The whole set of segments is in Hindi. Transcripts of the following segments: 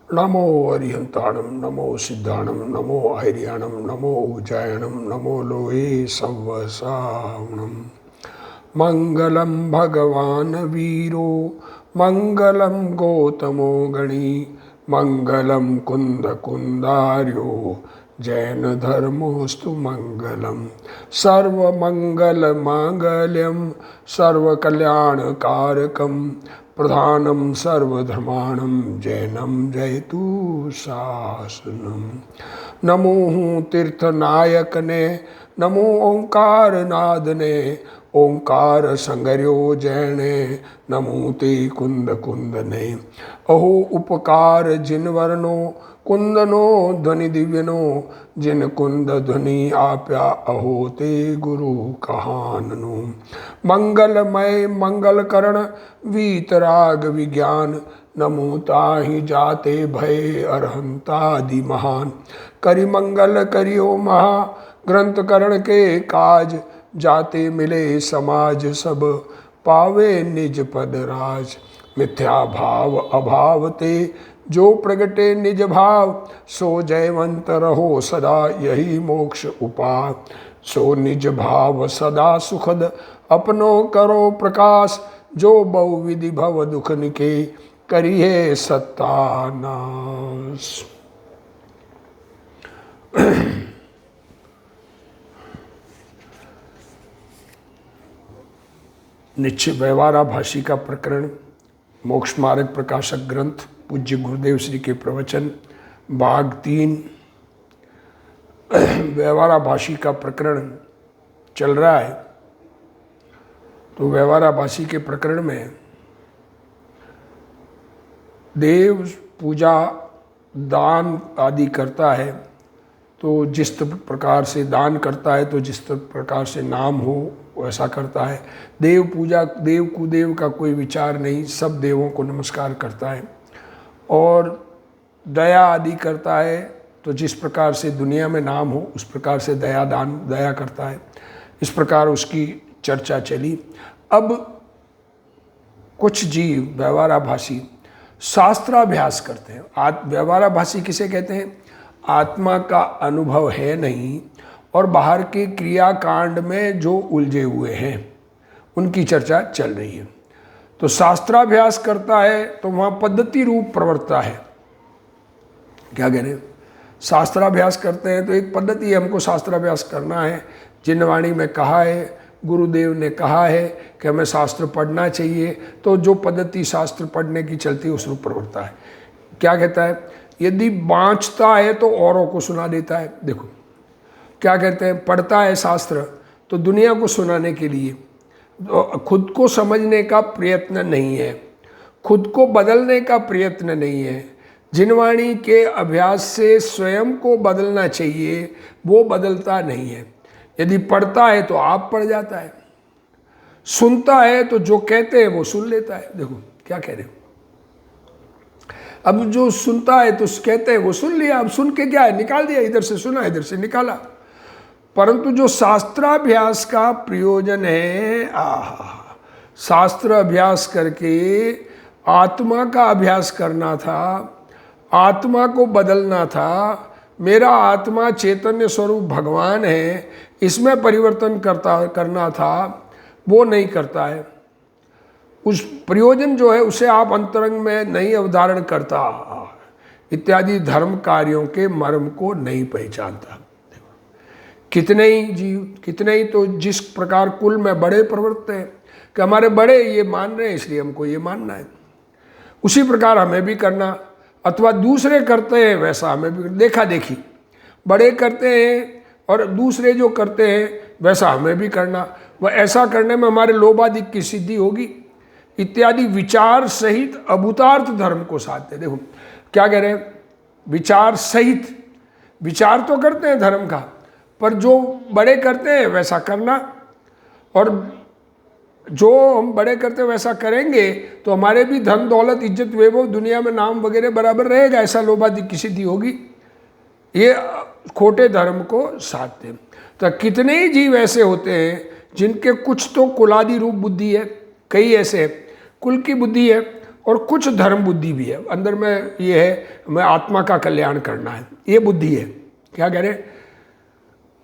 नमो अरिहंताणम, नमो सिद्धाणम, नमो आर्याणम, नमो उज्जायणम, नमो लोहे सवसावणम। मंगलम भगवान वीरो, मंगलम गौतमो गणी, मंगलम कुंद कुंदार्यो, जैन धर्मोस्तु मंगलम। सर्वमंगल मांगल्यम, सर्वकल्याणकारकम, प्रधानम सर्वधर्माणम, जैनम जयतु शासनम। नमो तीर्थनायक ने, नमो ओंकार नाद ने, ओंकार संगर्यो जैने, नमो ते कुंद कुंद ने। अहो उपकार जिन वर्णो, कुंदनो ध्वनि दिव्यनो, जिन कुंद ध्वनि आप्या, अहो ते गुरु कहाननो। मंगलमय मंगल करण, वीतराग विज्ञान, नमो ताहि जाते भय अरहंतादि महान। करि मंगल करियो महा, ग्रंथ करण के काज, जाते मिले समाज सब, पावे निज पद राज। मिथ्या भाव अभाव ते, जो प्रगटे निज भाव, सो जयवंत रहो सदा, यही मोक्ष उपाय। सो निज भाव सदा सुखद, अपनो करो प्रकाश, जो बहुविधि भव दुख निके, करिए सत्तानाश। निश्चय व्यवहारा भाषी का प्रकरण, मोक्ष मार्ग प्रकाशक ग्रंथ, पूज्य गुरुदेव श्री के प्रवचन, भाग 3। व्यवहारा भाषी का प्रकरण चल रहा है। तो व्यवहारा भाषी के प्रकरण में देव पूजा दान आदि करता है, तो जिस प्रकार से दान करता है तो जिस प्रकार से नाम हो वैसा करता है। देव पूजा, देव कुदेव का कोई विचार नहीं, सब देवों को नमस्कार करता है। और दया आदि करता है, तो जिस प्रकार से दुनिया में नाम हो उस प्रकार से दया करता है। इस प्रकार उसकी चर्चा चली। अब कुछ जीव व्यवहाराभासी शास्त्राभ्यास करते हैं। व्यवहाराभासी किसे कहते हैं? आत्मा का अनुभव है नहीं और बाहर के क्रियाकांड में जो उलझे हुए हैं, उनकी चर्चा चल रही है। तो शास्त्राभ्यास करता है तो वहाँ पद्धति रूप प्रवर्तता है। क्या कह रहे हैं? शास्त्राभ्यास करते हैं तो एक पद्धति है, हमको शास्त्राभ्यास करना है। जिनवाणी में कहा है, गुरुदेव ने कहा है कि हमें शास्त्र पढ़ना चाहिए, तो जो पद्धति शास्त्र पढ़ने की चलती है उस रूप प्रवर्तता है। क्या कहता है? यदि बाँचता है तो औरों को सुना देता है। देखो क्या कहते हैं, पढ़ता है शास्त्र तो दुनिया को सुनाने के लिए, खुद को समझने का प्रयत्न नहीं है, खुद को बदलने का प्रयत्न नहीं है। जिनवाणी के अभ्यास से स्वयं को बदलना चाहिए, वो बदलता नहीं है। यदि पढ़ता है तो आप पढ़ जाता है, सुनता है तो जो कहते हैं वो सुन लेता है। देखो क्या कह रहे हो, अब जो सुनता है तो कहते हैं वो सुन लिया, अब सुन के क्या है, निकाल दिया, इधर से सुना इधर से निकाला। परंतु जो शास्त्राभ्यास का प्रयोजन है, शास्त्र अभ्यास करके आत्मा का अभ्यास करना था, आत्मा को बदलना था। मेरा आत्मा चैतन्य स्वरूप भगवान है, इसमें परिवर्तन करना था, वो नहीं करता है। उस प्रयोजन जो है उसे आप अंतरंग में नहीं अवधारण करता, इत्यादि धर्म कार्यों के मर्म को नहीं पहचानता। कितने ही जीव, कितने ही तो जिस प्रकार कुल में बड़े प्रवृत्त हैं कि हमारे बड़े ये मान रहे हैं इसलिए हमको ये मानना है, उसी प्रकार हमें भी करना, अथवा दूसरे करते हैं वैसा हमें भी, देखा देखी बड़े करते हैं और दूसरे जो करते हैं वैसा हमें भी करना, वह ऐसा करने में हमारे लोभादिक की सिद्धि होगी, इत्यादि विचार सहित अभूतार्थ धर्म को साधते। देखो क्या कह रहे हैं, विचार सहित, विचार तो करते हैं धर्म का, पर जो बड़े करते हैं वैसा करना, और जो हम बड़े करते हैं वैसा करेंगे तो हमारे भी धन दौलत इज्जत वैभव दुनिया में नाम वगैरह बराबर रहेगा, ऐसा लोभादिक की सिद्धि होगी। ये खोटे धर्म को साधते हैं। तो कितने ही जीव ऐसे होते हैं जिनके कुछ तो कुलादि रूप बुद्धि है, कई ऐसे कुल की बुद्धि है और कुछ धर्म बुद्धि भी है। अंदर में ये है, मैं आत्मा का कल्याण करना है, ये बुद्धि है। क्या कह रहे,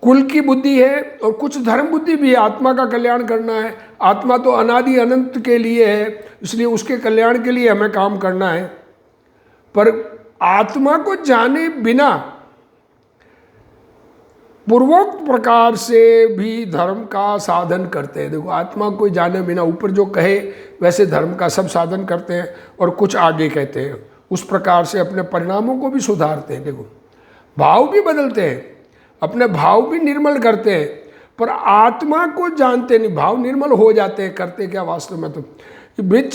कुल की बुद्धि है और कुछ धर्म बुद्धि भी है, आत्मा का कल्याण करना है। आत्मा तो अनादि अनंत के लिए है, इसलिए उसके कल्याण के लिए हमें काम करना है। पर आत्मा को जाने बिना पूर्वोक्त प्रकार से भी धर्म का साधन करते हैं। देखो, आत्मा को जाने बिना ऊपर जो कहे वैसे धर्म का सब साधन करते हैं, और कुछ आगे कहते हैं, उस प्रकार से अपने परिणामों को भी सुधारते हैं। देखो, भाव भी बदलते हैं, अपने भाव भी निर्मल करते हैं, पर आत्मा को जानते नहीं, भाव निर्मल हो जाते हैं। करते क्या वास्तव में तो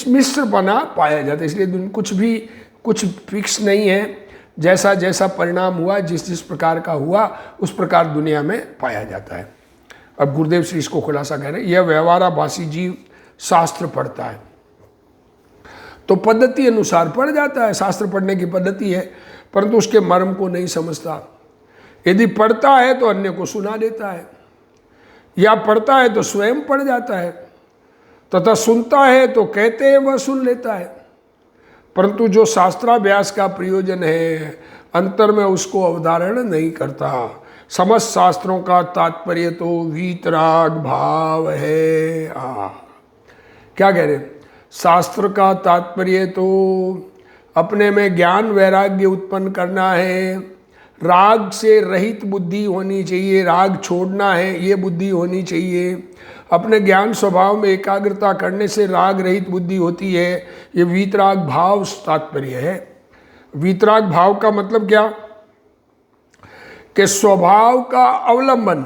मिश्रपना पाया जाता है। इसलिए कुछ फिक्स नहीं है, जैसा जैसा परिणाम हुआ, जिस जिस प्रकार का हुआ, उस प्रकार दुनिया में पाया जाता है। अब गुरुदेव श्री इसको खुलासा कह रहे हैं, यह व्यवहाराभासी जीव शास्त्र पढ़ता है तो पद्धति अनुसार पढ़ जाता है, शास्त्र पढ़ने की पद्धति है, परंतु उसके मर्म को नहीं समझता। यदि पढ़ता है तो अन्य को सुना देता है, या पढ़ता है तो स्वयं पढ़ जाता है, तथा सुनता है तो कहते हैं वह सुन लेता है, परंतु जो शास्त्राभ्यास का प्रयोजन है अंतर में उसको अवधारण नहीं करता। समस्त शास्त्रों का तात्पर्य तो वीतराग भाव है। क्या कह रहे, शास्त्र का तात्पर्य तो अपने में ज्ञान वैराग्य उत्पन्न करना है, राग से रहित बुद्धि होनी चाहिए, राग छोड़ना है ये बुद्धि होनी चाहिए। अपने ज्ञान स्वभाव में एकाग्रता करने से राग रहित बुद्धि होती है, ये वीतराग भाव तात्पर्य है। वीतराग भाव का मतलब क्या, कि स्वभाव का अवलंबन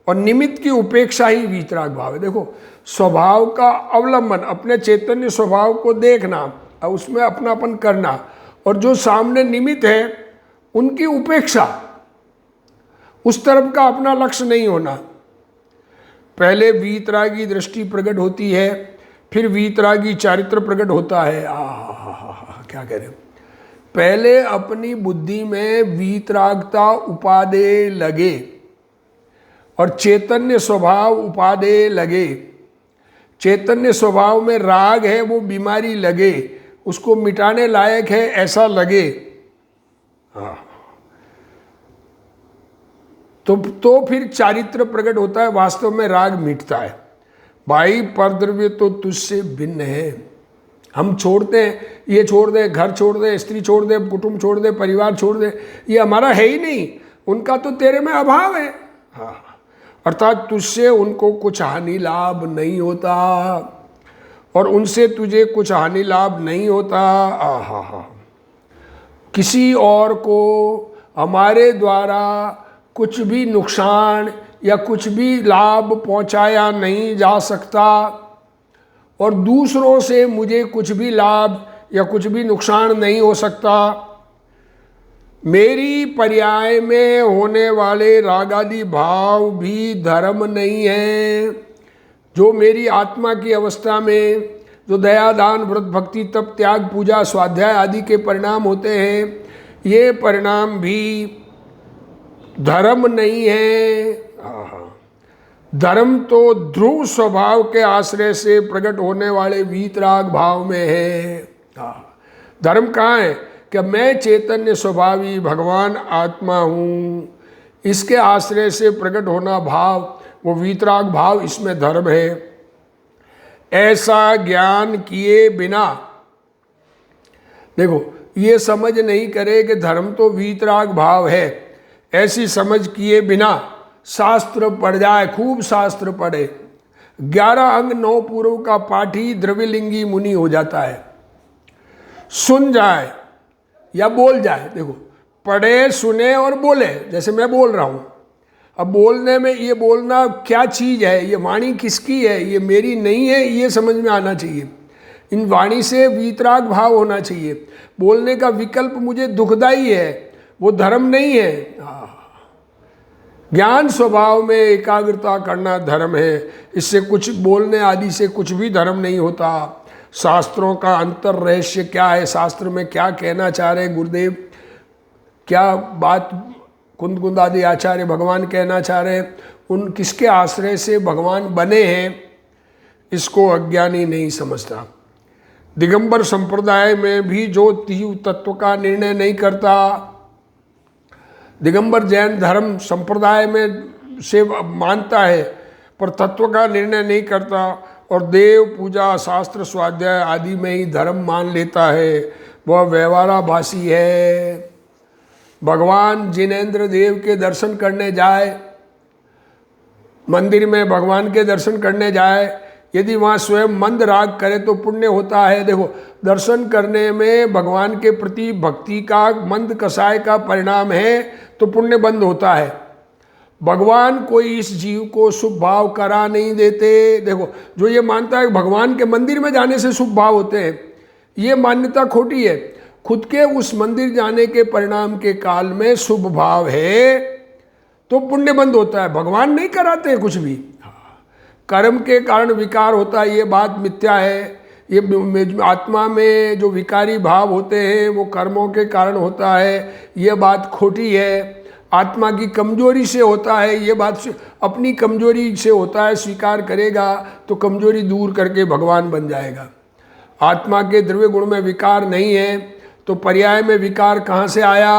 और निमित्त की उपेक्षा ही वीतराग भाव है। देखो, स्वभाव का अवलंबन, अपने चैतन्य स्वभाव को देखना और उसमें अपनापन करना, और जो सामने निमित्त है उनकी उपेक्षा, उस तरफ का अपना लक्ष्य नहीं होना। पहले वीतरागी दृष्टि प्रकट होती है, फिर वीतरागी चारित्र प्रकट होता है। क्या कह रहे, पहले अपनी बुद्धि में वीतरागता उपादेय लगे और चैतन्य स्वभाव उपादेय लगे। चैतन्य स्वभाव में राग है, वो बीमारी लगे, उसको मिटाने लायक है ऐसा लगे। तो फिर चारित्र प्रकट होता है, वास्तव में राग मिटता है। भाई परद्रव्य तो तुझसे भिन्न है। हम छोड़ते हैं, ये छोड़ दे, घर छोड़ दे, स्त्री छोड़ दे, कुटुंब छोड़ दे, परिवार छोड़ दे, ये हमारा है ही नहीं, उनका तो तेरे में अभाव है। अर्थात तुझसे उनको कुछ हानि लाभ नहीं होता और उनसे तुझे कुछ हानि लाभ नहीं होता। किसी और को हमारे द्वारा कुछ भी नुकसान या कुछ भी लाभ पहुंचाया नहीं जा सकता, और दूसरों से मुझे कुछ भी लाभ या कुछ भी नुकसान नहीं हो सकता। मेरी पर्याय में होने वाले रागादि भाव भी धर्म नहीं है। जो मेरी आत्मा की अवस्था में जो दया दान व्रत भक्ति तप त्याग पूजा स्वाध्याय आदि के परिणाम होते हैं, ये परिणाम भी धर्म नहीं है। धर्म तो ध्रुव स्वभाव के आश्रय से प्रकट होने वाले वीतराग भाव में है। धर्म कहाँ है, कि मैं चैतन्य स्वभावी भगवान आत्मा हूँ, इसके आश्रय से प्रकट होना भाव, वो वीतराग भाव, इसमें धर्म है। ऐसा ज्ञान किए बिना, देखो ये समझ नहीं करे कि धर्म तो वीतराग भाव है, ऐसी समझ किए बिना शास्त्र पढ़ जाए, खूब शास्त्र पढ़े, 11 अंग 9 पूर्व का पाठी द्रव्यलिंगी मुनि हो जाता है। सुन जाए या बोल जाए, देखो पढ़े सुने और बोले, जैसे मैं बोल रहा हूँ। अब बोलने में ये बोलना क्या चीज़ है, ये वाणी किसकी है, ये मेरी नहीं है, ये समझ में आना चाहिए। इन वाणी से वीतराग भाव होना चाहिए। बोलने का विकल्प मुझे दुखदाई है, वो धर्म नहीं है। ज्ञान स्वभाव में एकाग्रता करना धर्म है। इससे कुछ बोलने आदि से कुछ भी धर्म नहीं होता। शास्त्रों का अंतर रहस्य क्या है, शास्त्र में क्या कहना चाह रहे गुरुदेव, क्या बात कुंद आदि आचार्य भगवान कहना चाह रहे हैं, उन किसके आश्रय से भगवान बने हैं, इसको अज्ञानी नहीं समझता। दिगंबर संप्रदाय में भी जो जीव तत्व का निर्णय नहीं करता, दिगंबर जैन धर्म संप्रदाय में से मानता है पर तत्व का निर्णय नहीं करता और देव पूजा शास्त्र स्वाध्याय आदि में ही धर्म मान लेता है, वह व्यवहाराभासी है। भगवान जिनेंद्र देव के दर्शन करने जाए, मंदिर में भगवान के दर्शन करने जाए, यदि वहाँ स्वयं मंद राग करे तो पुण्य होता है। देखो, दर्शन करने में भगवान के प्रति भक्ति का मंद कसाय का परिणाम है तो पुण्य बंद होता है। भगवान कोई इस जीव को शुभ भाव करा नहीं देते। देखो, जो ये मानता है भगवान के मंदिर में जाने से शुभ भाव होते हैं, ये मान्यता खोटी है। खुद के उस मंदिर जाने के परिणाम के काल में शुभ भाव है तो पुण्य बंद होता है, भगवान नहीं कराते कुछ भी। कर्म के कारण विकार होता है, ये बात मिथ्या है। ये आत्मा में जो विकारी भाव होते हैं वो कर्मों के कारण होता है, ये बात खोटी है। आत्मा की कमजोरी से होता है, ये बात अपनी कमजोरी से होता है, स्वीकार करेगा तो कमजोरी दूर करके भगवान बन जाएगा। आत्मा के द्रव्य गुण में विकार नहीं है तो पर्याय में विकार कहाँ से आया?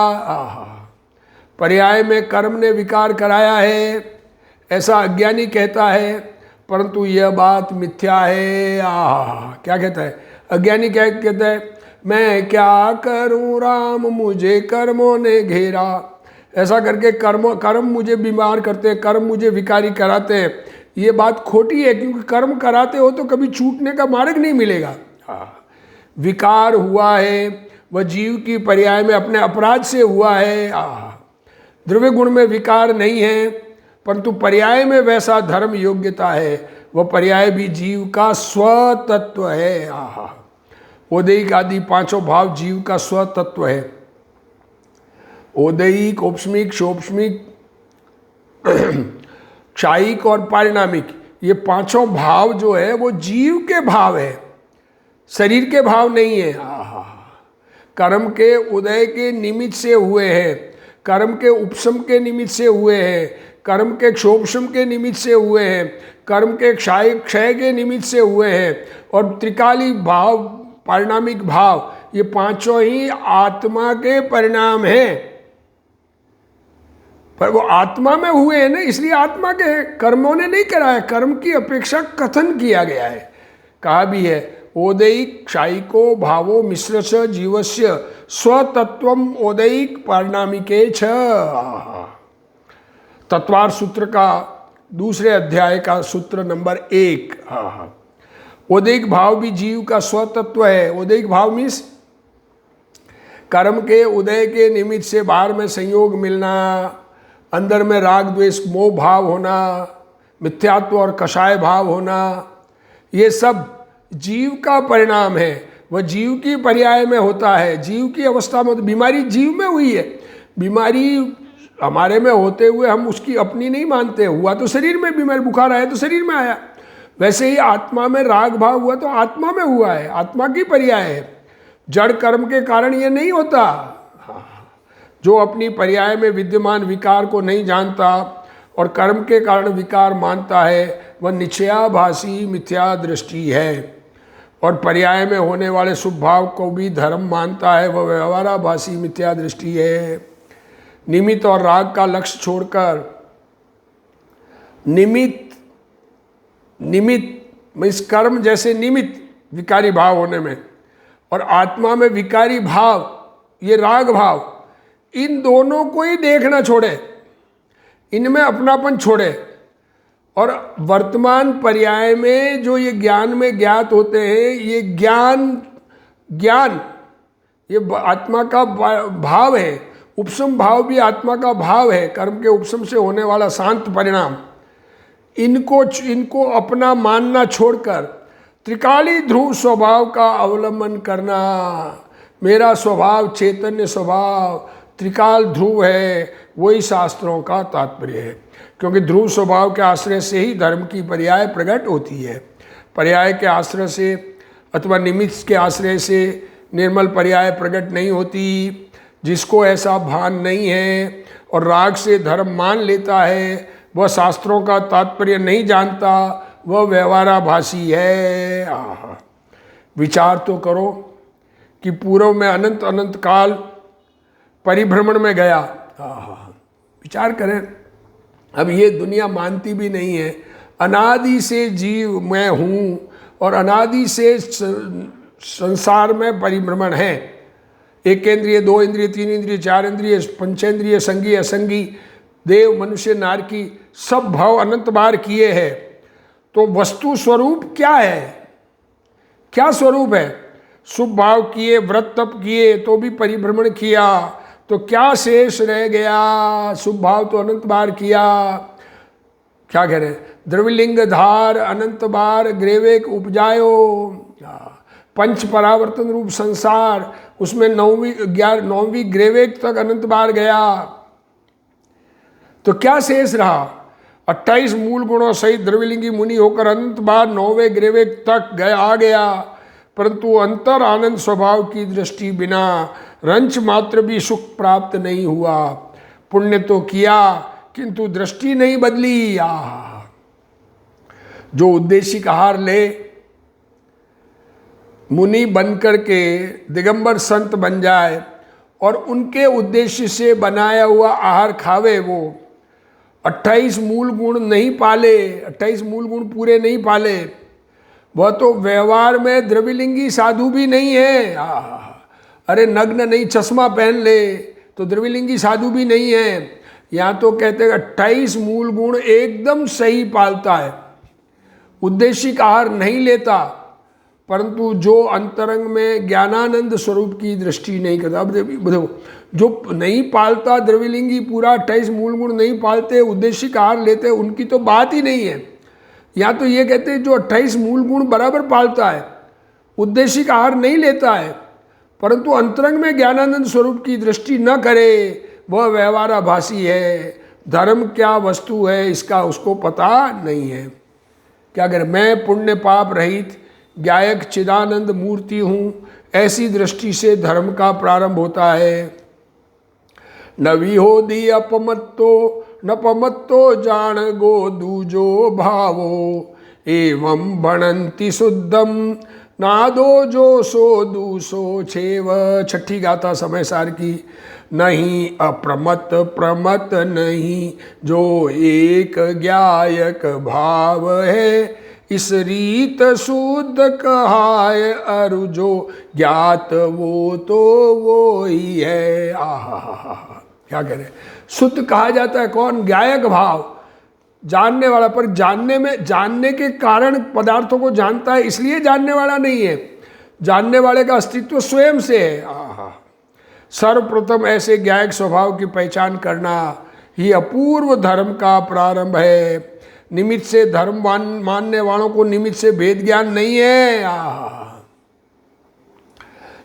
पर्याय में कर्म ने विकार कराया है, ऐसा अज्ञानी कहता है, परंतु यह बात मिथ्या है। क्या कहता है अज्ञानी? क्या कहता है? मैं क्या करूं राम मुझे कर्मों ने घेरा। ऐसा करके कर्म मुझे बीमार करते हैं, कर्म मुझे विकारी कराते हैं। ये बात खोटी है, क्योंकि कर्म कराते हो तो कभी छूटने का मार्ग नहीं मिलेगा। विकार हुआ है वह जीव की पर्याय में अपने अपराध से हुआ है। द्रव्य गुण में विकार नहीं है, परंतु पर्याय में वैसा धर्म योग्यता है, वह पर्याय भी जीव का स्वतत्व है। ओदैहिक आदि पांचों भाव जीव का स्वतत्व है। ओदैहिक, औपस्मिक, शोपस्मिक, क्षायिक और पारिणामिक, ये पांचों भाव जो है वो जीव के भाव है, शरीर के भाव नहीं है। कर्म के उदय के निमित्त से हुए हैं, कर्म के उपशम के निमित्त से हुए हैं, कर्म के क्षोपशम के निमित्त से हुए हैं, कर्म के क्षय के निमित्त से हुए हैं, और त्रिकाली भाव, पारिणामिक भाव, ये पांचों ही आत्मा के परिणाम हैं। पर वो आत्मा में हुए हैं ना, इसलिए आत्मा के कर्मों ने नहीं कराया, कर्म की अपेक्षा कथन किया गया है। कहा भी है ओदैहिक क्षायिको भावो मिश्र च जीवस्य स्वतत्वम ओदैहिक पारिणामिके छ। तत्वार सूत्र का दूसरे अध्याय का सूत्र नंबर 1। ओदैहिक भाव भी जीव का स्वतत्व है। ओदैहिक भाव मीन्स कर्म के उदय के निमित्त से बाहर में संयोग मिलना, अंदर में राग द्वेष मोह भाव होना, मिथ्यात्व और कषाय भाव होना, ये सब जीव का परिणाम है। वह जीव की पर्याय में होता है, जीव की अवस्था में। बीमारी जीव में हुई है, बीमारी हमारे में होते हुए हम उसकी अपनी नहीं मानते। हुआ तो शरीर में बीमारी, बुखार आया तो शरीर में आया, वैसे ही आत्मा में राग भाव हुआ तो आत्मा में हुआ है, आत्मा की पर्याय है। जड़ कर्म के कारण ये नहीं होता। जो अपनी पर्याय में विद्यमान विकार को नहीं जानता और कर्म के कारण विकार मानता है, वह निश्चयाभासी मिथ्या दृष्टि है। और पर्याय में होने वाले शुभ भाव को भी धर्म मानता है, वह व्यवहाराभासी मिथ्या दृष्टि है। निमित्त और राग का लक्ष्य छोड़कर, निमित्त मीन्स कर्म जैसे निमित्त विकारी भाव होने में, और आत्मा में विकारी भाव ये राग भाव, इन दोनों को ही देखना छोड़े, इनमें अपनापन छोड़े, और वर्तमान पर्याय में जो ये ज्ञान में ज्ञात होते हैं, ये ज्ञान ये आत्मा का भाव है। उपशम भाव भी आत्मा का भाव है, कर्म के उपशम से होने वाला शांत परिणाम। इनको अपना मानना छोड़कर त्रिकाली ध्रुव स्वभाव का अवलंबन करना। मेरा स्वभाव चैतन्य स्वभाव त्रिकाल ध्रुव है, वही शास्त्रों का तात्पर्य है। क्योंकि ध्रुव स्वभाव के आश्रय से ही धर्म की पर्याय प्रकट होती है। पर्याय के आश्रय से अथवा निमित्त के आश्रय से निर्मल पर्याय प्रकट नहीं होती। जिसको ऐसा भान नहीं है और राग से धर्म मान लेता है, वह शास्त्रों का तात्पर्य नहीं जानता, वह व्यवहाराभासी है। विचार तो करो कि पूर्व में अनंत अनंत काल परिभ्रमण में गया। विचार करें। अब ये दुनिया मानती भी नहीं है, अनादि से जीव मैं हूँ और अनादि से संसार में परिभ्रमण है। एक इंद्रिय, दो इंद्रिय, तीन इंद्रिय, चार इंद्रिय, पंचेंद्रिय, संगी असंगी, देव मनुष्य नारकी, सब भाव अनंत बार किए हैं। तो वस्तु स्वरूप क्या है? क्या स्वरूप है? शुभ भाव किए, व्रत तप किए तो भी परिभ्रमण किया, तो क्या शेष रह गया? शुभ भाव तो अनंत बार किया। क्या कह रहे हैं? द्रविलिंग धार अनंत बार ग्रेवेक उपजायो। पंच परावर्तन रूप संसार, उसमें 9वीं ग्रेवेक तक अनंत बार गया, तो क्या शेष रहा? 28 मूल गुणों सहित द्रविलिंगी मुनि होकर अनंत बार 9वें ग्रेवेक तक आ गया, परंतु अंतर आनंद स्वभाव की दृष्टि बिना रंच मात्र भी सुख प्राप्त नहीं हुआ। पुण्य तो किया किंतु दृष्टि नहीं बदली। जो उद्देशिक आहार ले, मुनि बनकर के दिगंबर संत बन जाए और उनके उद्देश्य से बनाया हुआ आहार खावे, वो 28 मूल गुण नहीं पाले, 28 मूल गुण पूरे नहीं पाले, वह तो व्यवहार में द्रविलिंगी साधु भी नहीं है। अरे नग्न नहीं, चश्मा पहन ले तो द्रविलिंगी साधु भी नहीं है। यहाँ तो कहते हैं 28 मूल गुण एकदम सही पालता है, उद्देशिक आहार नहीं लेता, परंतु जो अंतरंग में ज्ञानानंद स्वरूप की दृष्टि नहीं करता। अब देखो, जो नहीं पालता द्रविलिंगी पूरा 28 मूल गुण नहीं पालते, उद्देशिक आहार लेते, उनकी तो बात ही नहीं है। या तो ये कहते हैं जो 28 मूल गुण बराबर पालता है, उद्देशिक आहार नहीं लेता है, परंतु अंतरंग में ज्ञानानंद स्वरूप की दृष्टि न करे, वह व्यवहाराभासी है। धर्म क्या वस्तु है इसका उसको पता नहीं है। क्या करे? मैं पुण्य पाप रहित ज्ञायक चिदानंद मूर्ति हूँ, ऐसी दृष्टि से धर्म का प्रारंभ होता है। न विहोदी अपमत्तो न पमत्तो जान गो दूजो भावो, एवं बनंति शुद्धम नादो जो सो दूसो छेव। छठी गाथा समय सार की। नहीं अप्रमत प्रमत नहीं, जो एक ज्ञायक भाव है, इस रीत शुद्ध कहाय अरु जो ज्ञात वो तो वो ही है। क्या कह रहे? शुद्ध कहा जाता है कौन? ज्ञायक भाव, जानने वाला। पर जानने में, जानने के कारण पदार्थों को जानता है, इसलिए जानने वाला नहीं है। जानने वाले का अस्तित्व स्वयं से है। सर्वप्रथम ऐसे ज्ञायक स्वभाव की पहचान करना ही अपूर्व धर्म का प्रारंभ है। निमित्त से धर्म मानने वालों को निमित्त से भेद ज्ञान नहीं है।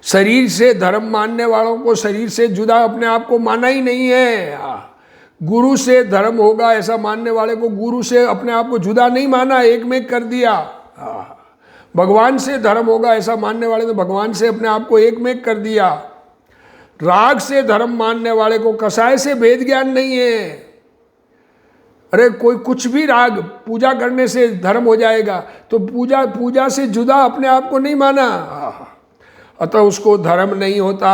शरीर से धर्म मानने वालों को शरीर से जुदा अपने आप को माना ही नहीं है। गुरु से धर्म होगा ऐसा मानने वाले को गुरु से अपने आप को जुदा नहीं माना, एक में कर दिया। भगवान से धर्म होगा ऐसा मानने वाले ने भगवान से अपने आप को एक में कर दिया। राग से धर्म मानने वाले को कसाय से भेद ज्ञान नहीं है। अरे कोई कुछ भी राग पूजा करने से धर्म हो जाएगा, तो पूजा से जुदा अपने आप को नहीं माना, अतः उसको धर्म नहीं होता।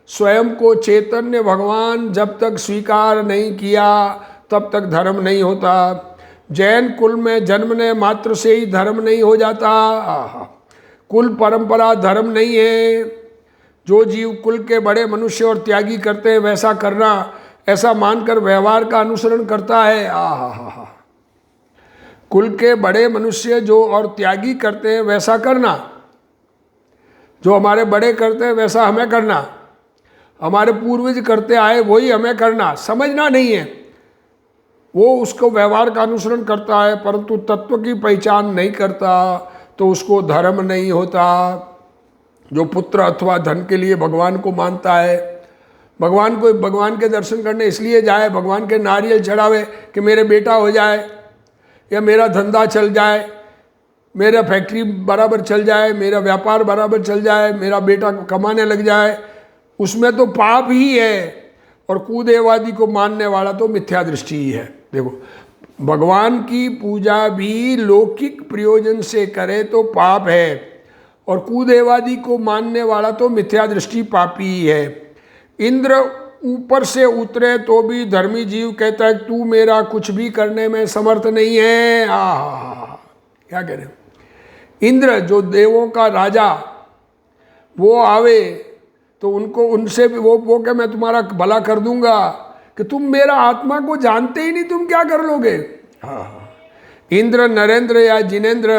स्वयं को चैतन्य भगवान जब तक स्वीकार नहीं किया तब तक धर्म नहीं होता। जैन कुल में जन्मने मात्र से ही धर्म नहीं हो जाता। कुल परंपरा धर्म नहीं है। जो जीव कुल के बड़े मनुष्य और त्यागी करते हैं वैसा करना, ऐसा मानकर व्यवहार का अनुसरण करता है। कुल के बड़े मनुष्य जो और त्यागी करते हैं वैसा करना, जो हमारे बड़े करते हैं वैसा हमें करना, हमारे पूर्वज करते आए वही हमें करना, समझना नहीं है। वो उसको व्यवहार का अनुसरण करता है परंतु तत्व की पहचान नहीं करता, तो उसको धर्म नहीं होता। जो पुत्र अथवा धन के लिए भगवान को मानता है, भगवान के दर्शन करने इसलिए जाए, भगवान के नारियल चढ़ावे कि मेरे बेटा हो जाए या मेरा धंधा चल जाए, मेरा फैक्ट्री बराबर चल जाए, मेरा व्यापार बराबर चल जाए, मेरा बेटा कमाने लग जाए, उसमें तो पाप ही है। और कुदेवादी को मानने वाला तो मिथ्या दृष्टि ही है। देखो, भगवान की पूजा भी लौकिक प्रयोजन से करे तो पाप है, और कुदेवादि को मानने वाला तो मिथ्या दृष्टि पापी ही है। इंद्र ऊपर से उतरे तो भी धर्मी जीव कहता है तू मेरा कुछ भी करने में समर्थ नहीं है। क्या कह रहे हैं? इंद्र जो देवों का राजा, वो आवे तो उनको उनसे भी वो क्या मैं तुम्हारा भला कर दूंगा, कि तुम मेरा आत्मा को जानते ही नहीं, तुम क्या कर लोगे। इंद्र, नरेंद्र या जिनेंद्र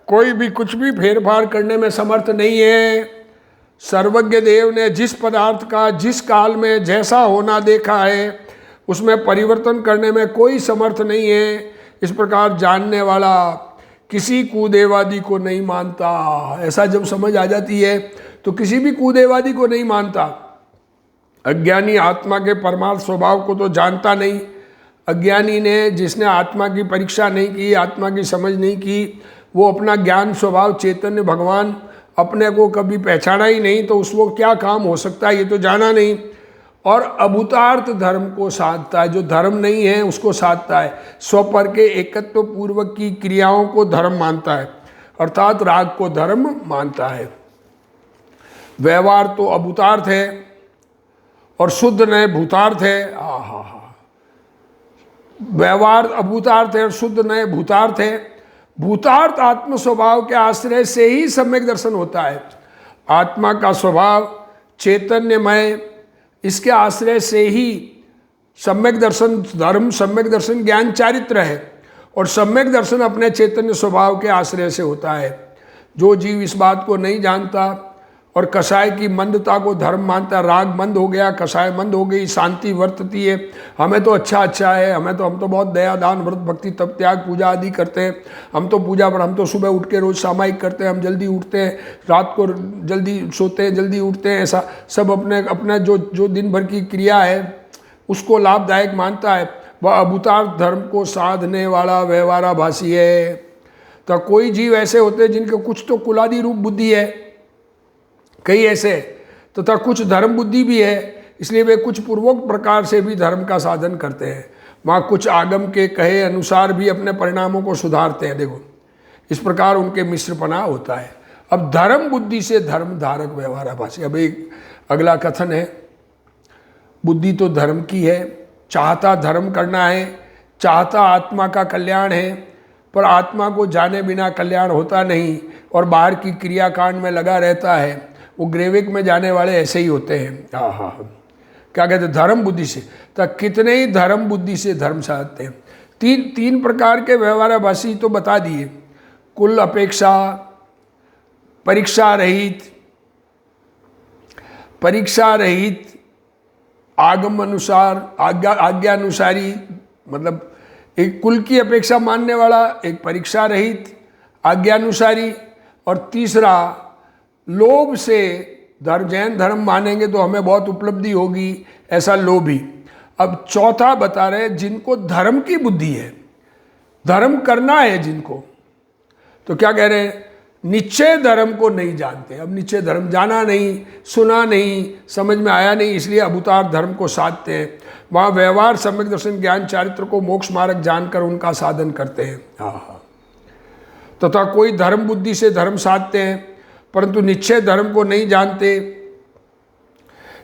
कोई भी कुछ भी फेरफार करने में समर्थ नहीं है। सर्वज्ञ देव ने जिस पदार्थ का जिस काल में जैसा होना देखा है उसमें परिवर्तन करने में कोई समर्थ नहीं है। इस प्रकार जानने वाला किसी कुदेवादि को नहीं मानता। ऐसा जब समझ आ जाती है तो किसी भी कुदेवादि को नहीं मानता। अज्ञानी आत्मा के परमार्थ स्वभाव को तो जानता नहीं। अज्ञानी ने, जिसने आत्मा की परीक्षा नहीं की, आत्मा की समझ नहीं की, वो अपना ज्ञान स्वभाव चैतन्य भगवान अपने को कभी पहचाना ही नहीं, तो उसको क्या काम हो सकता है ये तो जाना नहीं। और अभूतार्थ धर्म को साधता है, जो धर्म नहीं है उसको साधता है। स्वपर के एकत्व पूर्वक की क्रियाओं को धर्म मानता है, अर्थात राग को धर्म मानता है। व्यवहार तो अभूतार्थ है और शुद्ध नए भूतार्थ है। व्यवहार अभूतार्थ है और शुद्ध नए भूतार्थ है। भूतार्थ आत्म स्वभाव के आश्रय से ही सम्यक दर्शन होता है। आत्मा का स्वभाव चैतन्यमय, इसके आश्रय से ही सम्यक दर्शन धर्म, सम्यक दर्शन ज्ञान चारित्र है। और सम्यक दर्शन अपने चैतन्य स्वभाव के आश्रय से होता है। जो जीव इस बात को नहीं जानता और कषाय की मंदता को धर्म मानता है, राग मंद हो गया, कषाय मंद हो गई, शांति वर्तती है, हमें तो अच्छा है, हम तो बहुत दया दान व्रत भक्ति तप त्याग पूजा आदि करते हैं, हम तो पूजा पर हम तो सुबह उठ के रोज सामायिक करते हैं, हम जल्दी उठते हैं, रात को जल्दी सोते हैं, जल्दी उठते हैं, ऐसा सब अपने जो दिन भर की क्रिया है उसको लाभदायक मानता है। वह अभूतार्थ धर्म को साधने वाला व्यवहाराभासी है। तो कोई जीव ऐसे होते हैं जिनके कुछ तो कुलादि रूप बुद्धि है, कई ऐसे तथा कुछ धर्म बुद्धि भी है, इसलिए वे कुछ पूर्वोक्त प्रकार से भी धर्म का साधन करते हैं। वहाँ कुछ आगम के कहे अनुसार भी अपने परिणामों को सुधारते हैं। देखो, इस प्रकार उनके मिश्रपना होता है। अब धर्म बुद्धि से धर्म धारक व्यवहाराभासी। अब एक अगला कथन है, बुद्धि तो धर्म की है, चाहता धर्म करना है, चाहता आत्मा का कल्याण है, पर आत्मा को जाने बिना कल्याण होता नहीं और बाहर की क्रियाकांड में लगा रहता है। वो ग्रेविक में जाने वाले ऐसे ही होते हैं। क्या कहते हैं? धर्म बुद्धि से। तो कितने ही धर्म बुद्धि से धर्म साधते हैं। तीन प्रकार के व्यवहाराभासी तो बता दिए, कुल अपेक्षा, परीक्षा रहित, आगम अनुसार, आज्ञानुसारी, मतलब एक कुल की अपेक्षा मानने वाला, एक परीक्षा रहित, आज्ञानुसारी, और तीसरा लोभ से जैन धर्म मानेंगे तो हमें बहुत उपलब्धि होगी, ऐसा लोभी। अब चौथा बता रहे जिनको धर्म की बुद्धि है, धर्म करना है जिनको, तो क्या कह रहे हैं? निश्चय धर्म को नहीं जानते। अब निश्चय धर्म जाना नहीं, सुना नहीं, समझ में आया नहीं, इसलिए अभूतार्थ धर्म को साधते हैं। वहाँ व्यवहार, सम्यक दर्शन, ज्ञान चारित्र को मोक्ष मार्ग जानकर उनका साधन करते हैं। तथा कोई धर्म बुद्धि से धर्म साधते हैं परंतु निश्चय धर्म को नहीं जानते,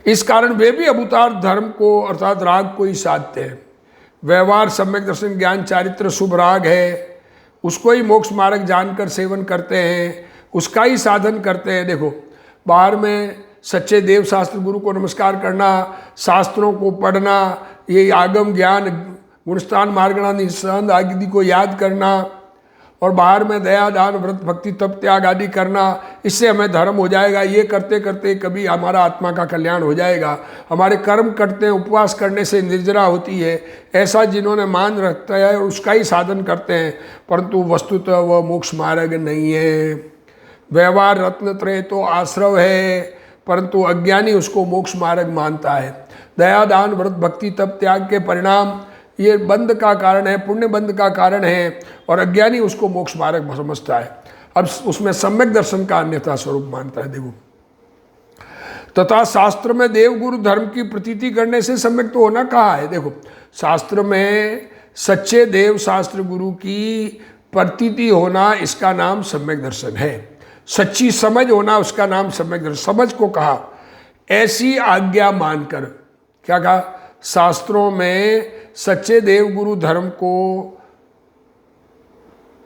इस कारण वे भी अभूतार्थ धर्म को अर्थात राग को ही साधते हैं। व्यवहार, सम्यक दर्शन, ज्ञान चारित्र शुभ राग है, उसको ही मोक्ष मार्ग जानकर सेवन करते हैं, उसका ही साधन करते हैं। देखो, बाहर में सच्चे देव शास्त्र गुरु को नमस्कार करना, शास्त्रों को पढ़ना, ये आगम ज्ञान गुणस्थान मार्गणा निस्संद आदि को याद करना, और बाहर में दया दान व्रत भक्ति तप त्याग आदि करना, इससे हमें धर्म हो जाएगा। ये करते करते कभी हमारा आत्मा का कल्याण हो जाएगा। हमारे कर्म करते हैं, उपवास करने से निर्जरा होती है, ऐसा जिन्होंने मान रखता है उसका ही साधन करते हैं, परंतु वस्तुतः वह मोक्ष मार्ग नहीं है। व्यवहार रत्नत्रय तो आश्रव है, परंतु अज्ञानी उसको मोक्ष मार्ग मानता है। दया दान व्रत भक्ति तप त्याग के परिणाम ये बंध का कारण है, पुण्य बंध का कारण है, और अज्ञानी उसको मोक्ष मार्ग समझता है। अब उसमें सम्यक दर्शन का अन्यथा स्वरूप मानता है। देखो, तथा शास्त्र में देव गुरु धर्म की प्रतीति करने से सम्यक तो होना कहा है। देखो, शास्त्र में सच्चे देव शास्त्र गुरु की प्रतीति होना, इसका नाम सम्यक दर्शन है। सच्ची समझ होना, उसका नाम सम्यक दर्शन। समझ को कहा ऐसी आज्ञा मानकर, क्या कहा, शास्त्रों में सच्चे देव गुरु धर्म को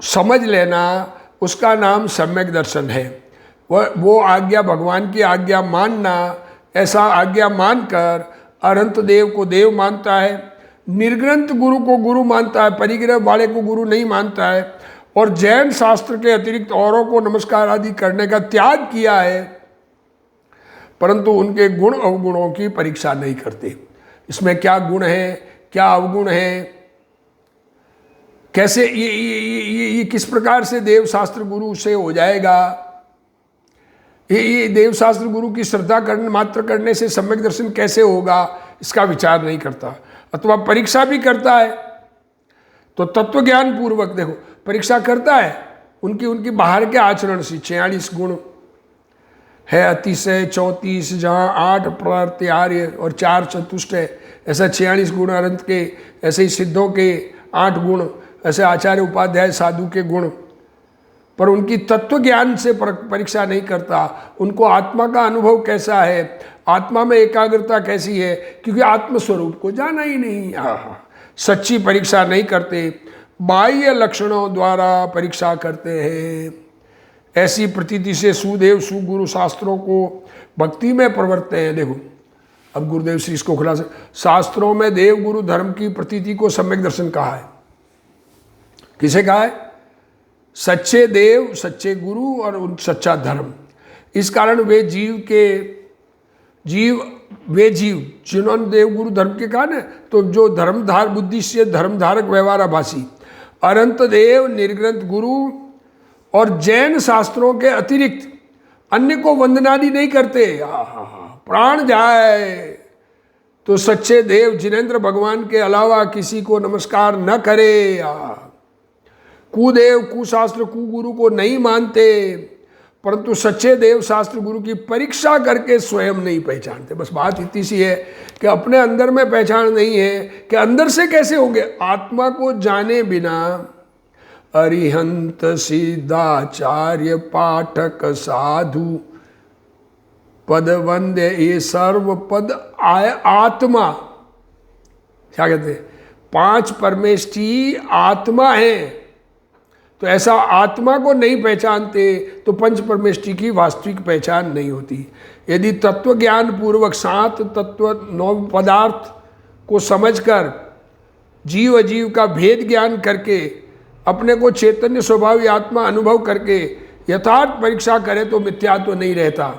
समझ लेना, उसका नाम सम्यक दर्शन है। वो आज्ञा, भगवान की आज्ञा मानना, ऐसा आज्ञा मानकर अनंत देव को देव मानता है, निर्ग्रंथ गुरु को गुरु मानता है, परिग्रह वाले को गुरु नहीं मानता है, और जैन शास्त्र के अतिरिक्त औरों को नमस्कार आदि करने का त्याग किया है, परंतु उनके गुण अवगुणों की परीक्षा नहीं करते। इसमें क्या गुण है, क्या अवगुण है, कैसे ये किस प्रकार से देव शास्त्र गुरु से हो जाएगा, ये देव शास्त्र गुरु की श्रद्धा करने मात्र करने से सम्यक दर्शन कैसे होगा, इसका विचार नहीं करता। अथवा परीक्षा भी करता है तो तत्व ज्ञान पूर्वक, देखो परीक्षा करता है उनकी बाहर के आचरण से। 46 गुण है, अतिशय 34, जहाँ 8 प्रत्यार्य और 4 चतुष्ट है, ऐसा 46 गुण अनंत के, ऐसे ही सिद्धों के 8 गुण, ऐसे आचार्य उपाध्याय साधु के गुण। पर उनकी तत्व ज्ञान से परीक्षा नहीं करता, उनको आत्मा का अनुभव कैसा है, आत्मा में एकाग्रता कैसी है, क्योंकि आत्मस्वरूप को जाना ही नहीं। सच्ची परीक्षा नहीं करते, बाह्य लक्षणों द्वारा परीक्षा करते हैं। ऐसी प्रतीति से सुदेव सुगुरु शास्त्रों को भक्ति में प्रवर्तते हैं। देखो अब गुरुदेव श्री इसको खुलासा, शास्त्रों में देव गुरु धर्म की प्रतीति को सम्यक दर्शन कहा है। किसे कहा है? सच्चे देव, सच्चे गुरु और उन सच्चा धर्म। इस कारण वे जीव जिन्होंने देव गुरु धर्म के कहा ना, तो जो धर्मधार बुद्धि से धर्मधारक व्यवहाराभासी अनंत देव, निर्ग्रंथ गुरु और जैन शास्त्रों के अतिरिक्त अन्य को वंदनादि नहीं करते। प्राण जाए तो सच्चे देव जिनेंद्र भगवान के अलावा किसी को नमस्कार न करे। कुदेव, कुशास्त्र, कुगुरु को नहीं मानते, परंतु सच्चे देव शास्त्र गुरु की परीक्षा करके स्वयं नहीं पहचानते। बस बात इतनी सी है कि अपने अंदर में पहचान नहीं है कि अंदर से कैसे होंगे। आत्मा को जाने बिना अरिहंत सिद्धाचार्य पाठक साधु पद वंदे, ये सर्व पद आत्मा, क्या कहते हैं, 5 परमेष्ठी आत्मा है। तो ऐसा आत्मा को नहीं पहचानते तो पंच परमेष्ठी की वास्तविक पहचान नहीं होती। यदि तत्व ज्ञान पूर्वक 7 तत्व 9 पदार्थ को समझकर जीव अजीव का भेद ज्ञान करके अपने को चैतन्य स्वभावी आत्मा अनुभव करके यथार्थ परीक्षा करे तो मिथ्या तो नहीं रहता।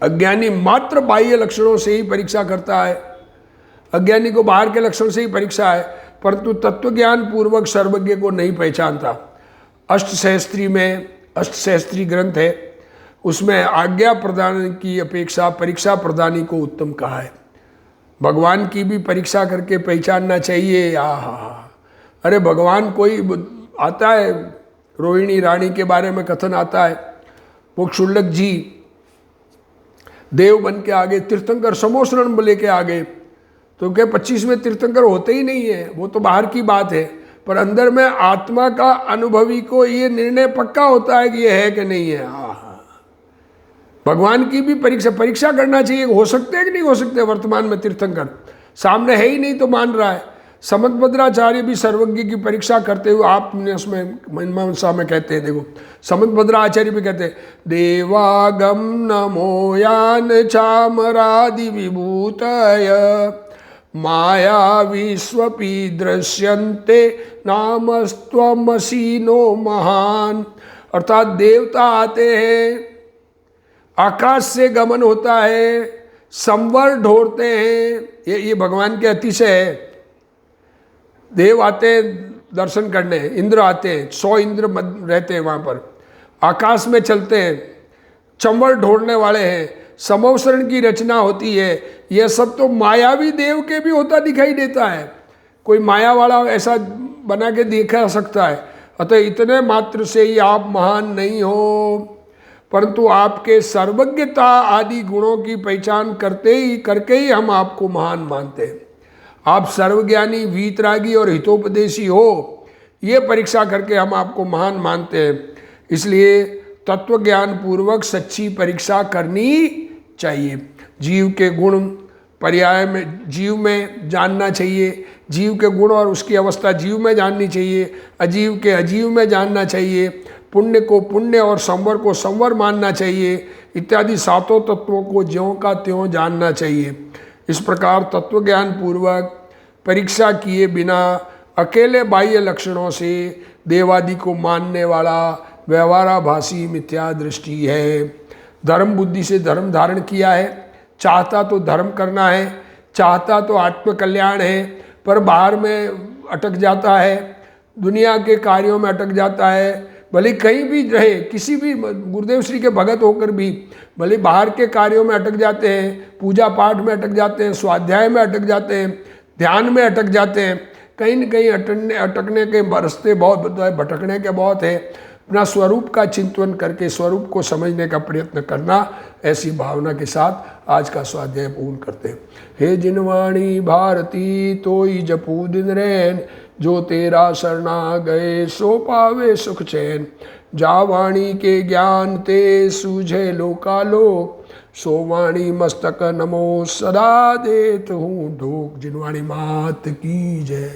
अज्ञानी मात्र बाह्य लक्षणों से ही परीक्षा करता है, अज्ञानी को बाहर के लक्षण से ही परीक्षा है, परंतु तत्व ज्ञान पूर्वक सर्वज्ञ को नहीं पहचानता। अष्टसहस्त्री ग्रंथ है, उसमें आज्ञा प्रदान की अपेक्षा परीक्षा प्रदानी को उत्तम कहा है। भगवान की भी परीक्षा करके पहचानना चाहिए। अरे भगवान कोई आता है, रोहिणी रानी के बारे में कथन आता है, वो क्षुल्लक जी देव बन के आगे, तीर्थंकर समोसरण लेके आगे, तो क्या 25वें तीर्थंकर होते ही नहीं है, वो तो बाहर की बात है, पर अंदर में आत्मा का अनुभवी को ये निर्णय पक्का होता है कि ये है कि नहीं है। भगवान की भी परीक्षा करना चाहिए, हो सकते हैं कि नहीं हो सकते। वर्तमान में तीर्थंकर सामने है ही नहीं तो मान रहा है। समंतभद्राचार्य भी सर्वज्ञ की परीक्षा करते हुए आपने उसमें मीमांसा में कहते हैं, देखो समंतभद्राचार्य भी कहते हैं, देवागम नमो यान चामरादि विभूतय माया विश्वपि दृश्यन्ते नामस्त्वमसीनो महान। अर्थात देवता आते हैं, आकाश से गमन होता है, संवर ढोरते हैं, ये भगवान के अतिशय है। देव आते हैं दर्शन करने, इंद्र आते हैं, 100 इंद्र रहते हैं वहाँ पर, आकाश में चलते हैं, चंवर ढोरने वाले हैं, समवसरण की रचना होती है। यह सब तो मायावी देव के भी होता दिखाई देता है, कोई माया वाला ऐसा बना के देखा सकता है। अतः इतने मात्र से ही आप महान नहीं हो, परंतु आपके सर्वज्ञता आदि गुणों की पहचान करके ही हम आपको महान मानते हैं। आप सर्वज्ञानी, वीतरागी और हितोपदेशी हो, ये परीक्षा करके हम आपको महान मानते हैं। इसलिए तत्व ज्ञान पूर्वक सच्ची परीक्षा करनी चाहिए। जीव के गुण पर्याय में जीव में जानना चाहिए, जीव के गुण और उसकी अवस्था जीव में जाननी चाहिए, अजीव के अजीव में जानना चाहिए, पुण्य को पुण्य और संवर को संवर मानना चाहिए, इत्यादि सातों तत्वों को ज्यों का त्यों जानना चाहिए। इस प्रकार तत्व ज्ञान पूर्वक परीक्षा किए बिना अकेले बाह्य लक्षणों से देवादि को मानने वाला व्यवहाराभासी मिथ्या दृष्टि है। धर्म बुद्धि से धर्म धारण किया है, चाहता तो धर्म करना है, चाहता तो आत्मकल्याण है, पर बाहर में अटक जाता है, दुनिया के कार्यों में अटक जाता है। भले कहीं भी रहे, किसी भी गुरुदेव श्री के भगत होकर भी भले बाहर के कार्यों में अटक जाते हैं, पूजा पाठ में अटक जाते हैं, स्वाध्याय में अटक जाते हैं, ध्यान में अटक जाते हैं, कहीं न कहीं अटकने के रास्ते बहुत है, भटकने के बहुत है। अपना स्वरूप का चिंतन करके स्वरूप को समझने का प्रयत्न करना, ऐसी भावना के साथ आज का स्वाध्याय पूर्ण करते हैं। हे जिनवाणी भारती तोई जपू दिन रैन, जो तेरा शरणा गए सो पावे सुख चैन। जा वाणी के ज्ञान ते सूझे लोकालोक, सो वाणी मस्तक नमो सदा देत हूँ ढोक। जिनवाणी मात की जय।